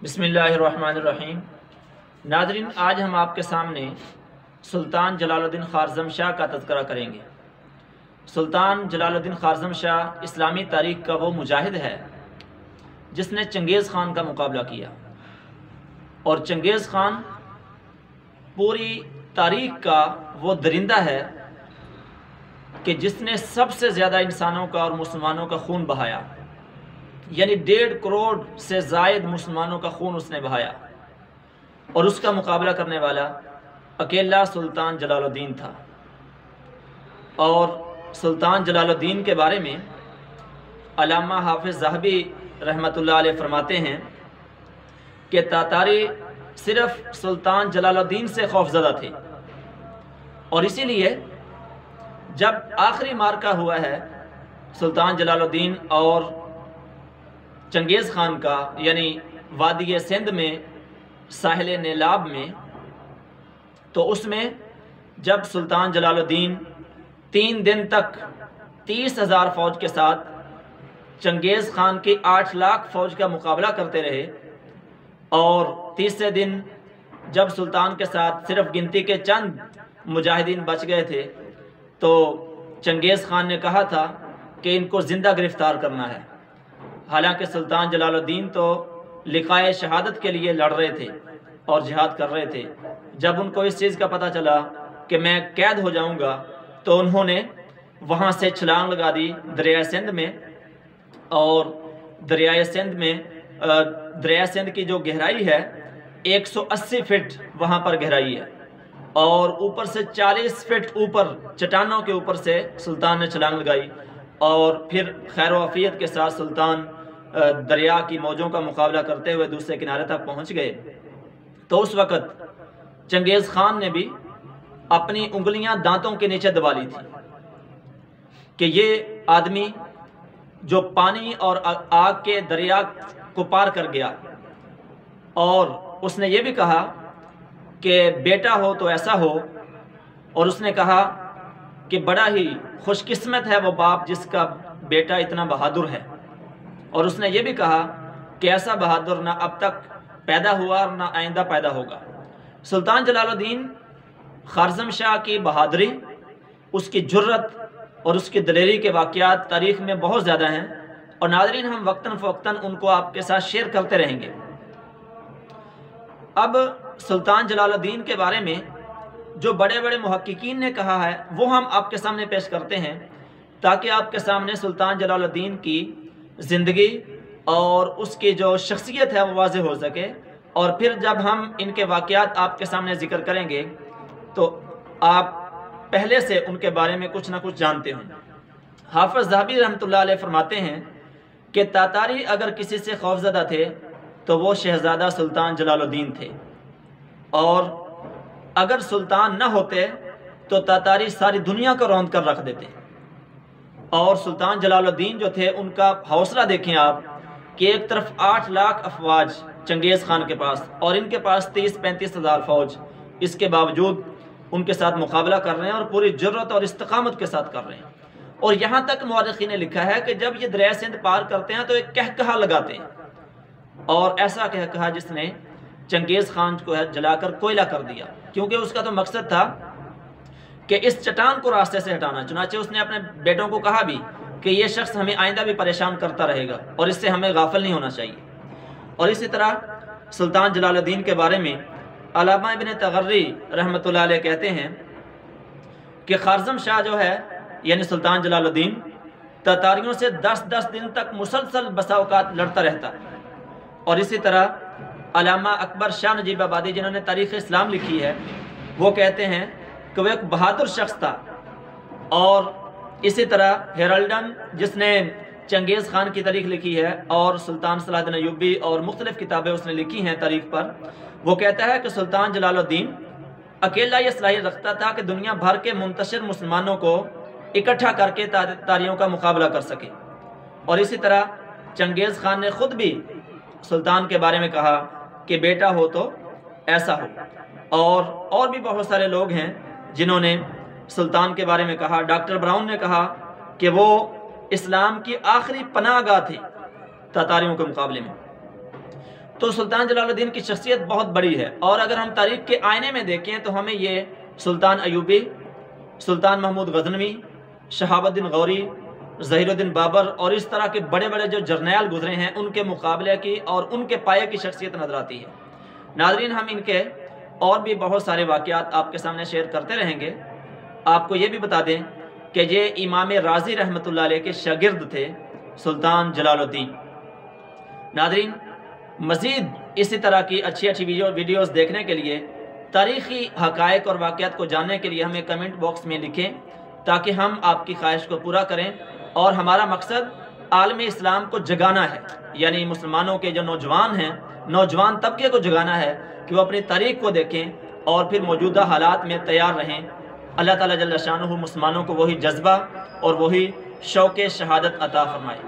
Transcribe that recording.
बिस्मिल्लाहिर्रहमानिर्रहीम। नाज़रीन, आज हम आपके सामने सुल्तान जलालुद्दीन ख़ारज़म शाह का तज़किरा करेंगे। सुल्तान जलालुद्दीन ख़ारज़म शाह इस्लामी तारीख़ का वो मुजाहिद है जिसने चंगेज़ ख़ान का मुकाबला किया, और चंगेज़ ख़ान पूरी तारीख़ का वो दरिंदा है कि जिसने सबसे ज़्यादा इंसानों का और मुसलमानों का खून बहाया, यानी 1.5 करोड़ से ज़ायद मुसलमानों का खून उसने बहाया, और उसका मुकाबला करने वाला अकेला सुल्तान जलालुद्दीन था। और सुल्तान जलालुद्दीन के बारे में अल्लामा हाफिज़ ज़हबी रहमतुल्लाह अलैह फरमाते हैं कि तातारी सिर्फ़ सुल्तान जलालुद्दीन से खौफज़दा थे, और इसीलिए जब आखिरी मार्का हुआ है सुल्तान जलालुद्दीन और चंगेज़ ख़ान का, यानी वादी सिंध में साहिल नेलाब में, तो उसमें जब सुल्तान जलालुद्दीन 3 दिन तक 30,000 फ़ौज के साथ चंगेज़ ख़ान की 8 लाख फ़ौज का मुकाबला करते रहे, और तीसरे दिन जब सुल्तान के साथ सिर्फ गिनती के चंद मुजाहिदीन बच गए थे, तो चंगेज़ ख़ान ने कहा था कि इनको ज़िंदा गिरफ़्तार करना है। हालांकि सुल्तान जलालुद्दीन तो लिक़ाए शहादत के लिए लड़ रहे थे और जिहाद कर रहे थे। जब उनको इस चीज़ का पता चला कि मैं कैद हो जाऊंगा, तो उन्होंने वहाँ से छलांग लगा दी दरिया सिंध में, और दरिया सिंध की जो गहराई है 180 फीट वहाँ पर गहराई है, और ऊपर से 40 फीट ऊपर चट्टानों के ऊपर से सुल्तान ने छलांग लगाई, और फिर खैर वफ़ियत के साथ सुल्तान दरिया की मौजों का मुकाबला करते हुए दूसरे किनारे तक पहुँच गए। तो उस वक़्त चंगेज़ ख़ान ने भी अपनी उंगलियां दांतों के नीचे दबा ली थी कि ये आदमी जो पानी और आग के दरिया को पार कर गया, और उसने ये भी कहा कि बेटा हो तो ऐसा हो, और उसने कहा कि बड़ा ही खुशकिस्मत है वो बाप जिसका बेटा इतना बहादुर है, और उसने ये भी कहा कि ऐसा बहादुर ना अब तक पैदा हुआ और ना आइंदा पैदा होगा। सुल्तान जलालुद्दीन ख़ारज़म शाह की बहादुरी, उसकी जुर्रत और उसकी दलेरी के वाक़यात तारीख़ में बहुत ज़्यादा हैं, और नाज़रीन हम वक्तन फ़वक्तन उनको आपके साथ शेयर करते रहेंगे। अब सुल्तान जलालुद्दीन के बारे में जो बड़े बड़े मुहक्किकीन ने कहा है वो हम आपके सामने पेश करते हैं, ताकि आपके सामने सुल्तान जलालुद्दीन की ज़िंदगी और उसकी जो शख्सियत है वो वाज़ेह हो सके, और फिर जब हम इनके वाक़यात आपके सामने ज़िक्र करेंगे तो आप पहले से उनके बारे में कुछ ना कुछ जानते हों। हाफिज़ ज़हबी रहमतुल्लाह अलैह फरमाते हैं कि तातारी अगर किसी से खौफज़दा थे तो वो शहज़ादा सुल्तान जलालुद्दीन थे, और अगर सुल्तान न होते तो तातारी सारी दुनिया को रौंद कर रख देते। और सुल्तान जलालुद्दीन जो थे उनका हौसला देखें आप कि एक तरफ 8 लाख अफवाज चंगेज़ ख़ान के पास, और इनके पास 30-35 हज़ार फ़ौज, इसके बावजूद उनके साथ मुकाबला कर रहे हैं और पूरी जुर्रत और इस्तकामत के साथ कर रहे हैं। और यहाँ तक मुअर्रिख़ीन ने लिखा है कि जब ये दरिया सिंध पार करते हैं तो एक कहकहा लगाते हैं, और ऐसा कहकहा जिसने चंगेज़ ख़ान को जलाकर कोयला कर दिया, क्योंकि उसका तो मकसद था कि इस चट्टान को रास्ते से हटाना। चुनाचे उसने अपने बेटों को कहा भी कि ये शख्स हमें आइंदा भी परेशान करता रहेगा और इससे हमें गाफिल नहीं होना चाहिए। और इसी तरह सुल्तान जलालुद्दीन के बारे में अल्लामा इब्न तगर्री रहमतुल्लाह अलैह कहते हैं कि ख़ारज़म शाह जो है यानी सुल्तान जलालुद्दीन तातारियों से 10-10 दिन तक मुसलसल बसा औक़ात लड़ता रहता। और इसी तरह अल्लामा अकबर शाह नजीब आबादी जिन्होंने तारीख़ इस्लाम लिखी है वो कहते हैं कि वो एक बहादुर शख्स था। और इसी तरह हेरल्डन जिसने चंगेज़ ख़ान की तारीख़ लिखी है, और सुल्तान सलाहुद्दीन अय्यूबी और मुख्तलिफ़ किताबें उसने लिखी हैं तारीख़ पर, वो कहता है कि सुल्तान जलालुद्दीन अकेला ये सलाहियत रखता था कि दुनिया भर के मुंतशिर मुसलमानों को इकट्ठा करके तातारियों का मुकाबला कर सके। और इसी तरह चंगेज़ ख़ान ने ख़ुद भी सुल्तान के बारे में कहा कि बेटा हो तो ऐसा हो। और भी बहुत सारे लोग हैं जिन्होंने सुल्तान के बारे में कहा। डॉक्टर ब्राउन ने कहा कि वो इस्लाम की आखिरी पनाहगाह थे तातारियों के मुकाबले में। تو سلطان جلال الدین کی شخصیت بہت بڑی ہے، اور اگر ہم تاریخ کے آئینے میں دیکھیں تو ہمیں یہ سلطان ایوبی، سلطان محمود غزنوی، شہاب الدین غوری، ظہیر الدین بابر اور اس طرح کے بڑے بڑے جو جرنیل گزرے ہیں ان کے مقابلے کی اور ان کے پائے کی شخصیت نظر آتی ہے۔ ناظرین، ہم ان کے اور بھی بہت سارے واقعات آپ کے سامنے شیئر کرتے رہیں گے۔ آپ کو یہ بھی بتا دیں کہ یہ امام رازی رحمۃ اللہ علیہ کے شاگرد تھے سلطان جلال الدین۔ ناظرین، مزید اسی طرح کی اچھی ویڈیوز دیکھنے کے لیے، تاریخی حقائق اور واقعات کو جاننے کے لیے ہمیں کمنٹ باکس میں لکھیں تاکہ ہم آپ کی خواہش کو پورا کریں، اور ہمارا مقصد عالم اسلام کو جگانا ہے، یعنی مسلمانوں کے جو نوجوان ہیں، نوجوان طبقے کو جگانا ہے کہ وہ اپنی تاریخ کو دیکھیں اور پھر موجودہ حالات میں تیار رہیں۔ اللہ تعالیٰ جل شانہ مسلمانوں کو وہی جذبہ اور وہی شوق شہادت عطا فرمائے۔